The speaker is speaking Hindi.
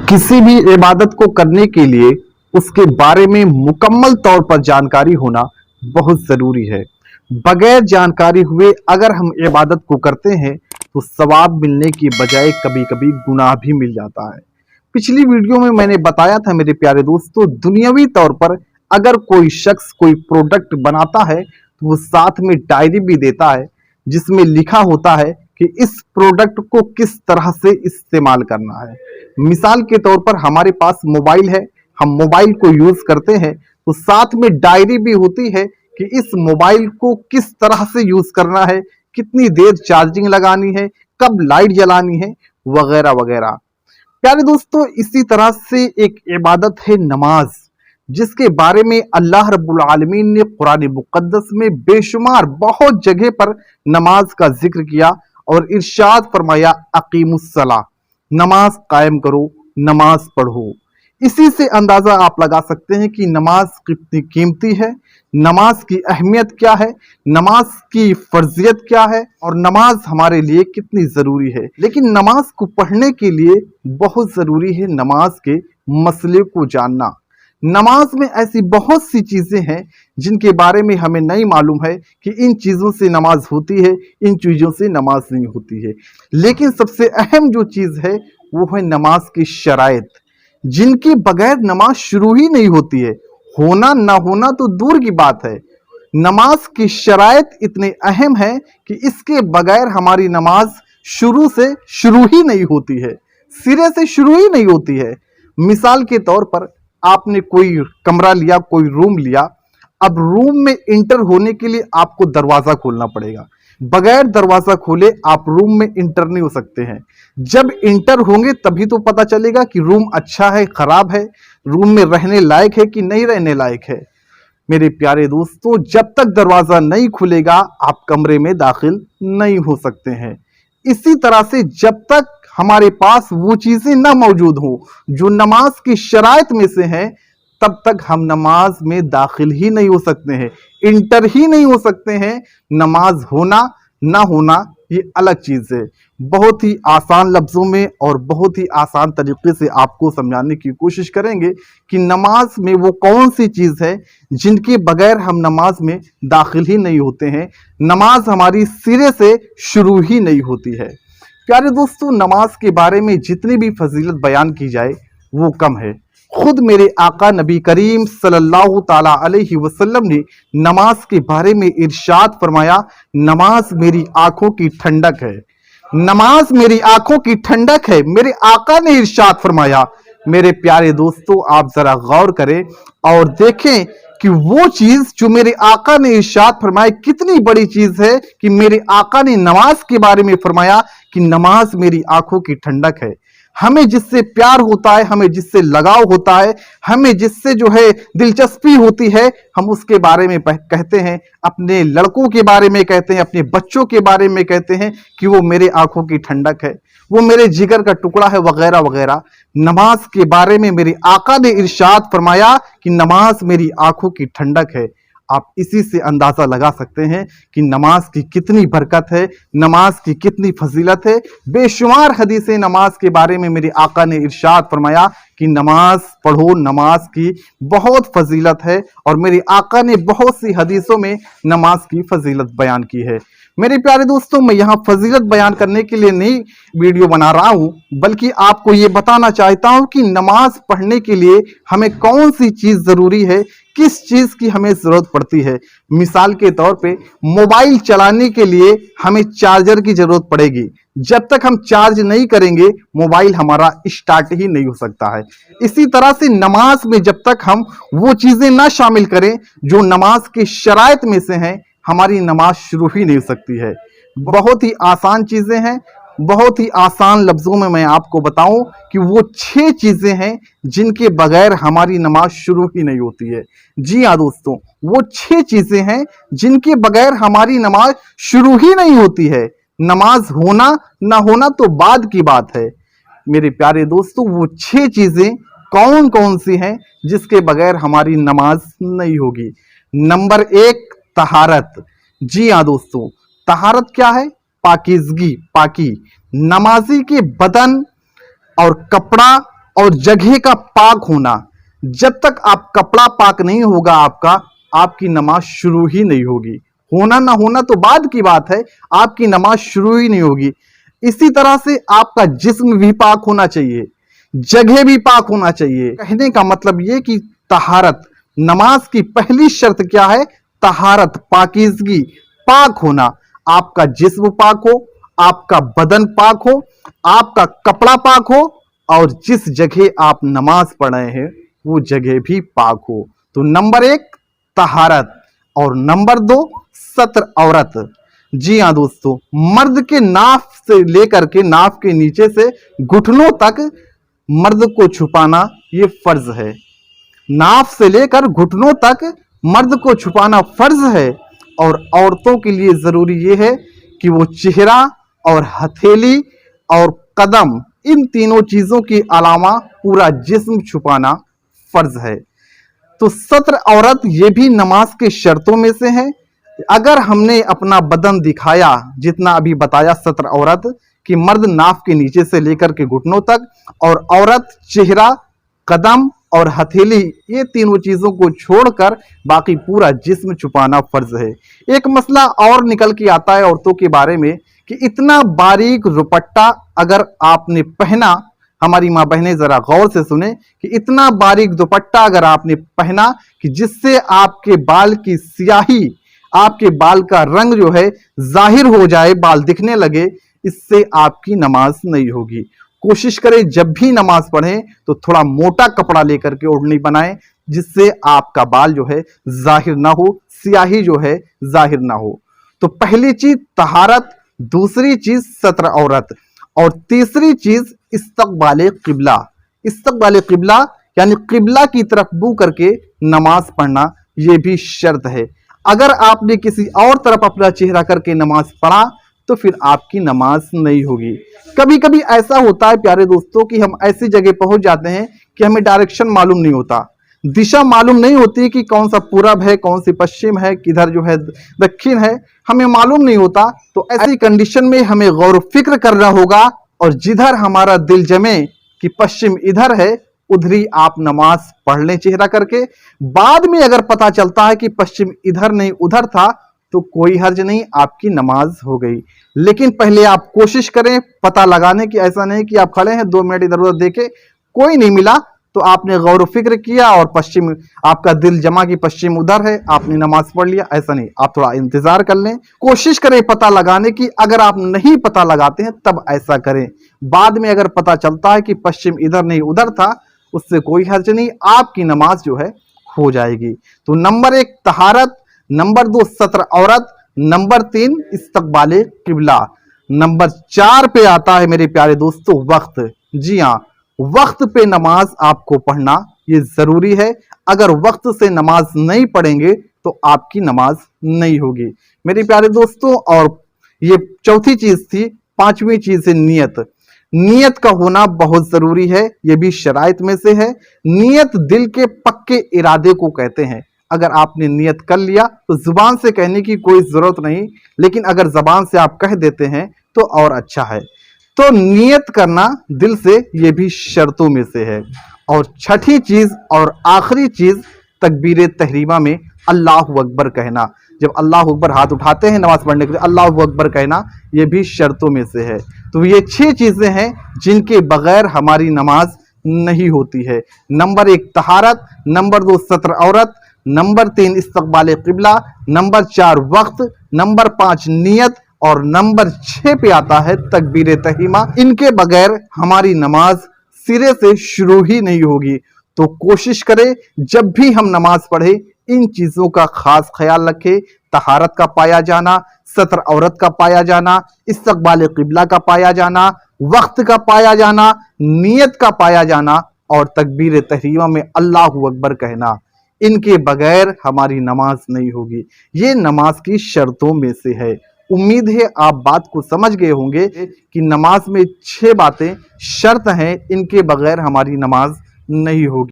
किसी भी इबादत को करने के लिए उसके बारे में मुकम्मल तौर पर जानकारी होना बहुत जरूरी है। बगैर जानकारी हुए अगर हम इबादत को करते हैं तो सवाब मिलने की बजाय कभी कभी गुनाह भी मिल जाता है। पिछली वीडियो में मैंने बताया था मेरे प्यारे दोस्तों, दुनियावी तौर पर अगर कोई शख्स कोई प्रोडक्ट बनाता है तो वो साथ में डायरी भी देता है जिसमें लिखा होता है कि इस प्रोडक्ट को किस तरह से इस्तेमाल करना है। मिसाल के तौर पर हमारे पास मोबाइल है, हम मोबाइल को यूज करते हैं तो साथ में डायरी भी होती है कि इस मोबाइल को किस तरह से यूज करना है, कितनी देर चार्जिंग लगानी है, कब लाइट जलानी है, वगैरह वगैरह। प्यारे दोस्तों, इसी तरह से एक इबादत है नमाज, जिसके बारे में अल्लाह रब्बुल आलमीन ने कुरान मुकद्दस में बेशुमार बहुत जगह पर नमाज का जिक्र किया और इरशाद फरमाया अकीमुस्सला, नमाज कायम करो, नमाज पढ़ो। इसी से अंदाजा आप लगा सकते हैं कि नमाज कितनी कीमती है, नमाज की अहमियत क्या है, नमाज की फर्जियत क्या है और नमाज हमारे लिए कितनी जरूरी है। लेकिन नमाज को पढ़ने के लिए बहुत जरूरी है नमाज के मसले को जानना। नमाज में ऐसी बहुत सी चीजें हैं जिनके बारे में हमें नहीं मालूम है कि इन चीजों से नमाज होती है, इन चीजों से नमाज नहीं होती है। लेकिन सबसे अहम जो चीज है वो है नमाज की शराइत, जिनके बगैर नमाज शुरू ही नहीं होती है। होना ना होना तो दूर की बात है, नमाज की शराइत इतने अहम है कि इसके बगैर हमारी नमाज शुरू से शुरू ही नहीं होती है, सिरे से शुरू ही नहीं होती है। मिसाल के तौर पर आपने कोई कमरा लिया, कोई रूम लिया, अब रूम में इंटर होने के लिए आपको दरवाजा खोलना पड़ेगा। बगैर दरवाजा खोले आप रूम में इंटर नहीं हो सकते हैं। जब इंटर होंगे तभी तो पता चलेगा कि रूम अच्छा है, खराब है, रूम में रहने लायक है कि नहीं रहने लायक है। मेरे प्यारे दोस्तों, जब तक दरवाजा नहीं खुलेगा आप कमरे में दाखिल नहीं हो सकते हैं। इसी तरह से जब तक हमारे पास वो चीजें ना मौजूद हो जो नमाज की शराइत में से हैं, तब तक हम नमाज में दाखिल ही नहीं हो सकते हैं, इंटर ही नहीं हो सकते हैं। नमाज होना ना होना ये अलग चीज है। बहुत ही आसान लफ्जों में और बहुत ही आसान तरीके से आपको समझाने की कोशिश करेंगे कि नमाज में वो कौन सी चीज है जिनके बगैर हम नमाज में दाखिल ही नहीं होते हैं, नमाज हमारी सिरे से शुरू ही नहीं होती है। प्यारे दोस्तों, नमाज के बारे में जितनी भी फजीलत बयान की जाए वो कम है। खुद मेरे आका नबी करीम सल्लल्लाहु ताला अलैहि वसल्लम ने नमाज के बारे में इरशाद फरमाया, नमाज मेरी आंखों की ठंडक है, नमाज मेरी आंखों की ठंडक है। मेरे आका ने इरशाद फरमाया। मेरे प्यारे दोस्तों, आप जरा गौर करें और देखें कि वो चीज जो मेरे आका ने इरशाद फरमाया कितनी बड़ी चीज है कि मेरे आका ने नमाज के बारे में फरमाया कि नमाज मेरी आंखों की ठंडक है। हमें जिससे प्यार होता है, हमें जिससे लगाव होता है, हमें जिससे जो है दिलचस्पी होती है, हम उसके बारे में कहते हैं, अपने लड़कों के बारे में कहते हैं, अपने बच्चों के बारे में कहते हैं कि वो मेरे आंखों की ठंडक है, वो मेरे जिगर का टुकड़ा है, वगैरह वगैरह। नमाज के बारे में मेरे आका ने इरशाद फरमाया कि नमाज मेरी आंखों की ठंडक है। आप इसी से अंदाजा लगा सकते हैं कि नमाज की कितनी बरकत है, नमाज की कितनी फजीलत है। बेशुमार हदीसें नमाज के बारे में मेरे आका ने इरशाद फरमाया कि नमाज पढ़ो, नमाज की बहुत फजीलत है और मेरे आका ने बहुत सी हदीसों में नमाज की फजीलत बयान की है। मेरे प्यारे दोस्तों, मैं यहाँ फजीलत बयान करने के लिए नहीं वीडियो बना रहा हूँ, बल्कि आपको ये बताना चाहता हूँ कि नमाज पढ़ने के लिए हमें कौन सी चीज जरूरी है, किस चीज की हमें जरूरत पड़ती है। मिसाल के तौर पे मोबाइल चलाने के लिए हमें चार्जर की जरूरत पड़ेगी। जब तक हम चार्ज नहीं करेंगे मोबाइल हमारा स्टार्ट ही नहीं हो सकता है। इसी तरह से नमाज में जब तक हम वो चीजें ना शामिल करें जो नमाज की शराइत में से हैं, हमारी नमाज शुरू ही नहीं हो सकती है। बहुत ही आसान चीजें हैं, बहुत ही आसान लफ्जों में मैं आपको बताऊं कि वो 6 चीजें हैं जिनके बगैर हमारी नमाज शुरू ही नहीं होती है। जी हाँ दोस्तों, वो 6 चीजें हैं जिनके बगैर हमारी नमाज शुरू ही नहीं होती है। नमाज होना ना होना तो बाद की बात है। मेरे प्यारे दोस्तों, वो 6 चीजें कौन कौन सी हैं जिसके बगैर हमारी नमाज नहीं होगी। नंबर 1, तहारत। जी हाँ दोस्तों, तहारत क्या है? पाकीज़गी, पाकी। नमाजी के बदन और कपड़ा और जगह का पाक होना। जब तक आप कपड़ा पाक नहीं होगा आपका, आपकी नमाज शुरू ही नहीं होगी। होना ना होना तो बाद की बात है, आपकी नमाज शुरू ही नहीं होगी। इसी तरह से आपका जिस्म भी पाक होना चाहिए, जगह भी पाक होना चाहिए। कहने का मतलब ये कि तहारत, नमाज की पहली शर्त क्या है? तहारत, पाकीज़गी, पाक होना। आपका जिस्म पाक हो, आपका बदन पाक हो, आपका कपड़ा पाक हो, और जिस जगह आप नमाज पढ़ रहे हैं वो जगह भी पाक हो। तो नंबर 1 तहारत, और नंबर 2 सत्र औरत। जी हाँ दोस्तों, मर्द के नाफ से लेकर के नाफ के नीचे से घुटनों तक मर्द को छुपाना ये फर्ज है। नाफ से लेकर घुटनों तक मर्द को छुपाना फर्ज है। और औरतों के लिए जरूरी ये है कि वो चेहरा और हथेली और कदम, इन तीनों चीजों के अलावा पूरा जिस्म छुपाना फर्ज है। तो सत्र औरत ये भी नमाज के शर्तों में से है। अगर हमने अपना बदन दिखाया, जितना अभी बताया सत्र औरत, कि मर्द नाफ के नीचे से लेकर के घुटनों तक, और औरत चेहरा, कदम और हथेली, ये तीनों चीजों को छोड़कर बाकी पूरा जिस्म छुपाना फर्ज है। एक मसला और निकल के आता है औरतों के बारे में कि इतना बारीक दुपट्टा अगर आपने पहना, हमारी माँ बहनें जरा गौर से सुने, कि इतना बारीक दुपट्टा अगर आपने पहना कि जिससे आपके बाल की स्याही, आपके बाल का रंग जो है जाहिर हो जाए, बाल दिखने लगे, इससे आपकी नमाज नहीं होगी। कोशिश करें जब भी नमाज पढ़ें तो थोड़ा मोटा कपड़ा लेकर के ओढ़नी बनाएं, जिससे आपका बाल जो है जाहिर ना हो, स्याही जो है जाहिर ना हो। तो पहली चीज तहारत, दूसरी चीज सत्र औरत, और तीसरी चीज इस्तकबाले किबला। इस्तकबाले किबला यानी किबला की तरफ मुंह करके नमाज पढ़ना, यह भी शर्त है। अगर आपने किसी और तरफ अपना चेहरा करके नमाज पढ़ा तो फिर आपकी नमाज नहीं होगी। कभी कभी ऐसा होता है प्यारे दोस्तों कि हम ऐसी जगह पहुंच जाते हैं कि हमें डायरेक्शन मालूम नहीं होता, दिशा मालूम नहीं होती कि कौन सा पूरब है, कौन सी पश्चिम है, किधर जो है दक्षिण है, हमें मालूम नहीं होता। तो ऐसी कंडीशन में हमें गौर फिक्र करना होगा, और जिधर हमारा दिल जमे कि पश्चिम इधर है, उधर ही आप नमाज पढ़ लें चेहरा करके। बाद में अगर पता चलता है कि पश्चिम इधर नहीं उधर था, तो कोई हर्ज नहीं, आपकी नमाज हो गई। लेकिन पहले आप कोशिश करें पता लगाने की। ऐसा नहीं कि आप खड़े हैं 2 मिनट इधर उधर देखे, कोई नहीं मिला तो आपने गौर फिक्र किया और पश्चिम, आपका दिल जमा कि पश्चिम उधर है, आपने नमाज पढ़ लिया। ऐसा नहीं, आप थोड़ा इंतजार कर लें, कोशिश करें पता लगाने की। अगर आप नहीं पता लगाते हैं तब ऐसा करें। बाद में अगर पता चलता है कि पश्चिम इधर नहीं उधर था, उससे कोई हर्ज नहीं, आपकी नमाज जो है हो जाएगी। तो नंबर 1 तहारत, नंबर 2 सत्र औरत, नंबर 3 इस्तकबाले किबला, नंबर 4 पे आता है मेरे प्यारे दोस्तों वक्त। जी हाँ, वक्त पे नमाज आपको पढ़ना ये जरूरी है। अगर वक्त से नमाज नहीं पढ़ेंगे तो आपकी नमाज नहीं होगी मेरे प्यारे दोस्तों। और ये चौथी चीज थी। पांचवी चीज है नियत। नियत का होना बहुत जरूरी है, ये भी शराइत में से है। नियत दिल के पक्के इरादे को कहते हैं। अगर आपने नियत कर लिया तो जुबान से कहने की कोई जरूरत नहीं, लेकिन अगर जबान से आप कह देते हैं तो और अच्छा है। तो नियत करना दिल से, ये भी शर्तों में से है। और छठी चीज और आखिरी चीज तकबीर तहरीमा में अल्लाहु अकबर कहना। जब अल्लाहु अकबर हाथ उठाते हैं नमाज पढ़ने के लिए, अल्लाहु अकबर कहना, ये भी शर्तों में से है। तो ये 6 चीजें हैं जिनके बगैर हमारी नमाज नहीं होती है। नंबर 1 तहारत, नंबर 2 सत्र औरत, नंबर 3 इस्तकबाल किबला, नंबर 4 वक्त, नंबर 5 नियत, और नंबर 6 पे आता है तकबीर तहरीमा। इनके बगैर हमारी नमाज सिरे से शुरू ही नहीं होगी। तो कोशिश करें जब भी हम नमाज पढ़े इन चीजों का खास ख्याल रखें। तहारत का पाया जाना, सत्र औरत का पाया जाना, इस्तकबाल किबला का पाया जाना, वक्त का पाया जाना, नियत का पाया जाना, और तकबीर तहरीमा में अल्लाहु अकबर कहना। इनके बगैर हमारी नमाज नहीं होगी। ये नमाज की शर्तों में से है। उम्मीद है आप बात को समझ गए होंगे कि नमाज में 6 बातें शर्त हैं, इनके बगैर हमारी नमाज नहीं होगी।